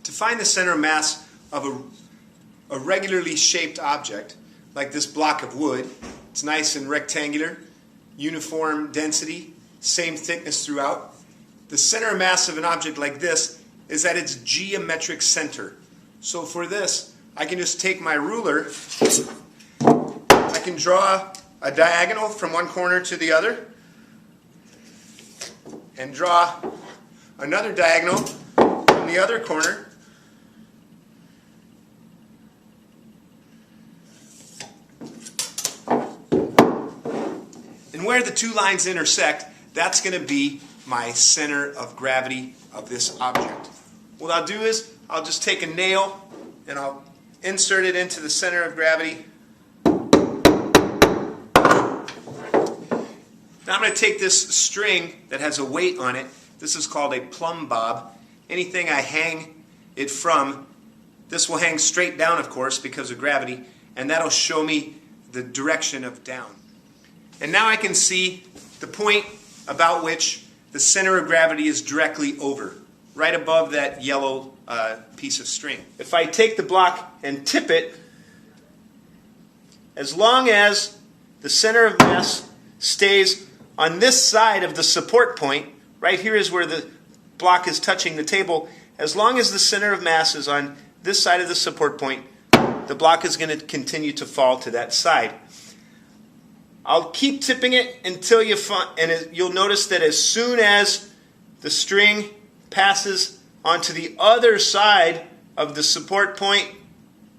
To find the center of mass of a regularly shaped object, like this block of wood, it's nice and rectangular, uniform density, same thickness throughout. The center of mass of an object like this is at its geometric center. So for this, I can just take my ruler, I can draw a diagonal from one corner to the other, and draw another diagonal from the other corner. And where the two lines intersect, that's going to be my center of gravity of this object. What I'll do is, I'll just take a nail and I'll insert it into the center of gravity. Now I'm going to take this string that has a weight on it. This is called a plumb bob. Anything I hang it from, this will hang straight down, of course, because of gravity, and that'll show me the direction of down. And now I can see the point about which the center of gravity is directly over, right above that yellow piece of string. If I take the block and tip it, as long as the center of mass stays on this side of the support point, right here is where the block is touching the table, as long as the center of mass is on this side of the support point, the block is going to continue to fall to that side. I'll keep tipping it until you find, and you'll notice that as soon as the string passes onto the other side of the support point,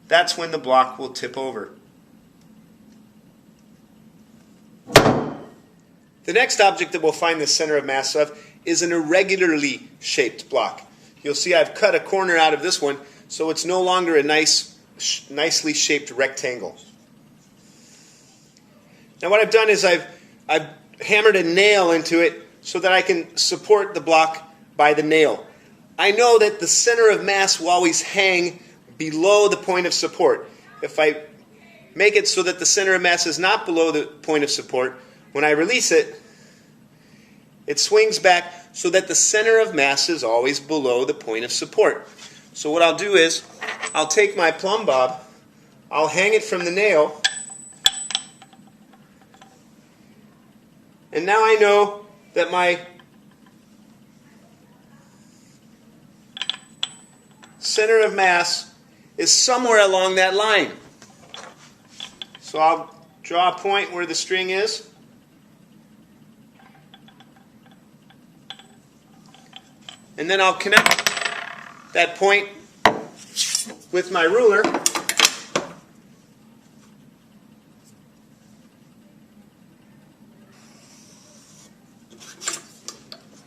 that's when the block will tip over. The next object that we'll find the center of mass of is an irregularly shaped block. You'll see I've cut a corner out of this one, so it's no longer a nicely shaped rectangle. Now what I've done is I've hammered a nail into it so that I can support the block by the nail. I know that the center of mass will always hang below the point of support. If I make it so that the center of mass is not below the point of support, when I release it, it swings back so that the center of mass is always below the point of support. So what I'll do is, I'll take my plumb bob, I'll hang it from the nail, and now I know that my center of mass is somewhere along that line. So I'll draw a point where the string is. And then I'll connect that point with my ruler.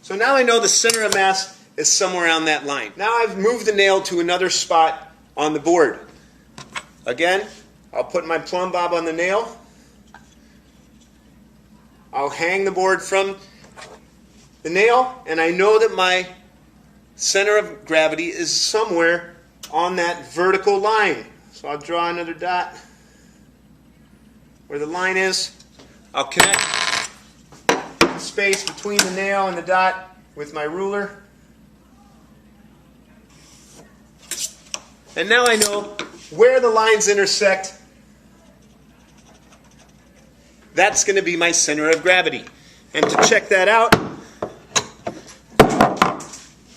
So now I know the center of mass is somewhere on that line. Now I've moved the nail to another spot on the board. Again, I'll put my plumb bob on the nail. I'll hang the board from the nail, and I know that my center of gravity is somewhere on that vertical line. So I'll draw another dot where the line is. I'll connect the space between the nail and the dot with my ruler. And now I know where the lines intersect. That's going to be my center of gravity. And to check that out,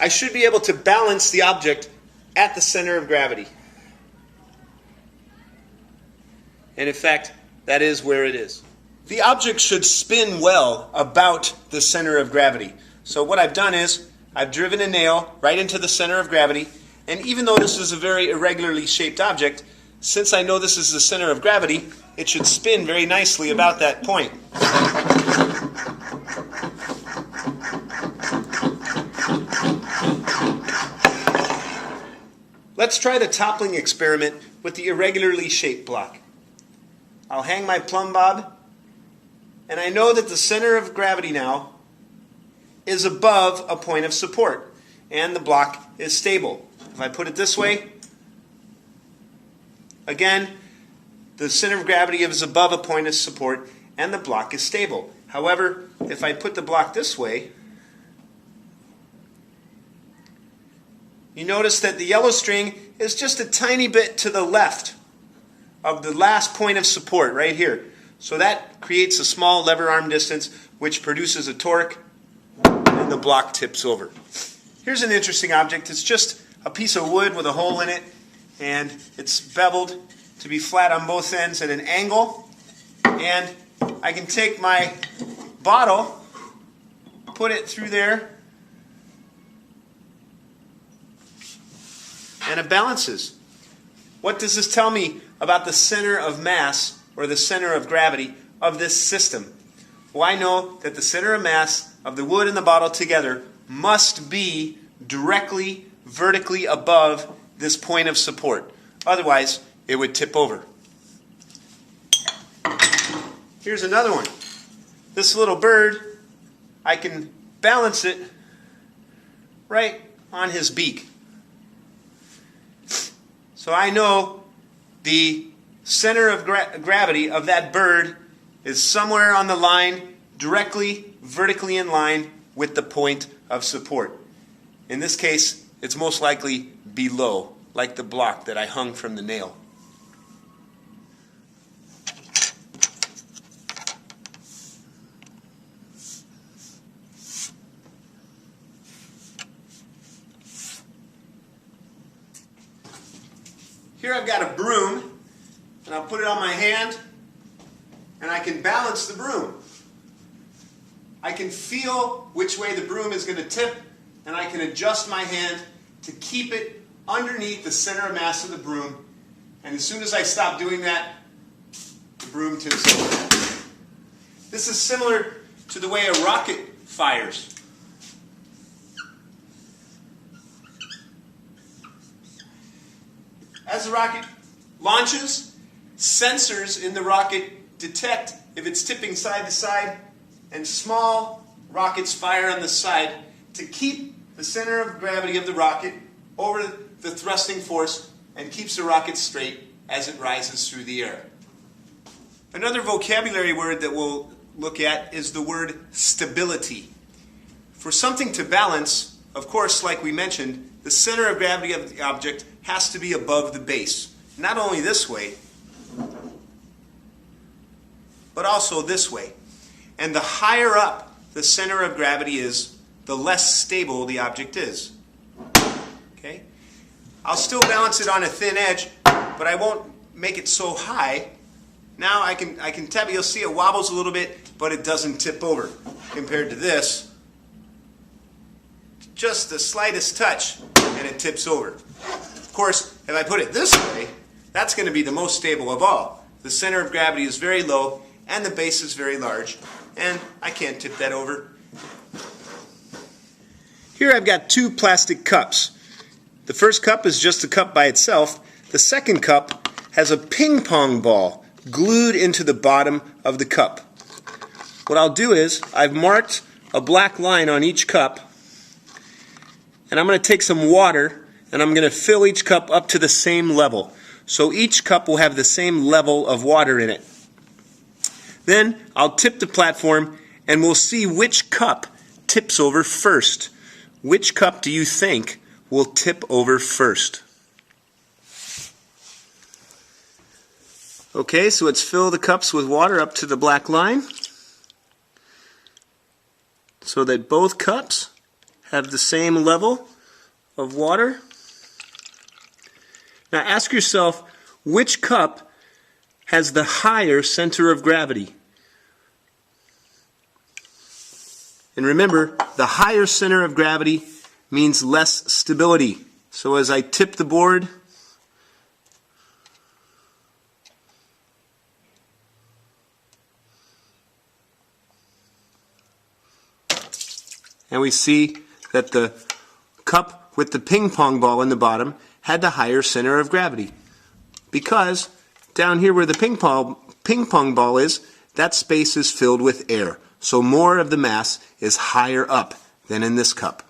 I should be able to balance the object at the center of gravity. And in fact, that is where it is. The object should spin well about the center of gravity. So what I've done is, I've driven a nail right into the center of gravity, and even though this is a very irregularly shaped object, since I know this is the center of gravity, it should spin very nicely about that point. Let's try the toppling experiment with the irregularly shaped block. I'll hang my plumb bob, and I know that the center of gravity now is above a point of support, and the block is stable. If I put it this way, again, the center of gravity is above a point of support, and the block is stable. However, if I put the block this way, you notice that the yellow string is just a tiny bit to the left of the last point of support right here. So that creates a small lever arm distance which produces a torque and the block tips over. Here's an interesting object. It's just a piece of wood with a hole in it, and it's beveled to be flat on both ends at an angle. And I can take my bottle, put it through there, and it balances. What does this tell me about the center of mass, or the center of gravity, of this system? Well, I know that the center of mass of the wood and the bottle together must be directly, vertically above this point of support. Otherwise, it would tip over. Here's another one. This little bird, I can balance it right on his beak. So I know the center of gravity of that bird is somewhere on the line, directly, vertically in line with the point of support. In this case, it's most likely below, like the block that I hung from the nail. Here I've got a broom, and I'll put it on my hand, and I can balance the broom. I can feel which way the broom is going to tip, and I can adjust my hand to keep it underneath the center of mass of the broom, and as soon as I stop doing that, the broom tips over. This is similar to the way a rocket fires. As the rocket launches, sensors in the rocket detect if it's tipping side to side, and small rockets fire on the side to keep the center of gravity of the rocket over the thrusting force and keeps the rocket straight as it rises through the air. Another vocabulary word that we'll look at is the word stability. For something to balance, of course, like we mentioned, the center of gravity of the object has to be above the base. Not only this way, but also this way. And the higher up the center of gravity is, the less stable the object is. Okay? I'll still balance it on a thin edge, but I won't make it so high. Now I can tap it. You'll see it wobbles a little bit, but it doesn't tip over. Compared to this, just the slightest touch, and it tips over. Of course, if I put it this way, that's going to be the most stable of all. The center of gravity is very low, and the base is very large, and I can't tip that over. Here I've got two plastic cups. The first cup is just a cup by itself. The second cup has a ping pong ball glued into the bottom of the cup. What I'll do is, I've marked a black line on each cup, and I'm going to take some water, and I'm going to fill each cup up to the same level. So each cup will have the same level of water in it. Then I'll tip the platform, and we'll see which cup tips over first. Which cup do you think will tip over first? Okay, so let's fill the cups with water up to the black line so that both cups have the same level of water. Now ask yourself, which cup has the higher center of gravity? And remember, the higher center of gravity means less stability. So as I tip the board, and we see that the cup with the ping pong ball in the bottom had the higher center of gravity. Because down here where the ping pong ball is, that space is filled with air. So more of the mass is higher up than in this cup.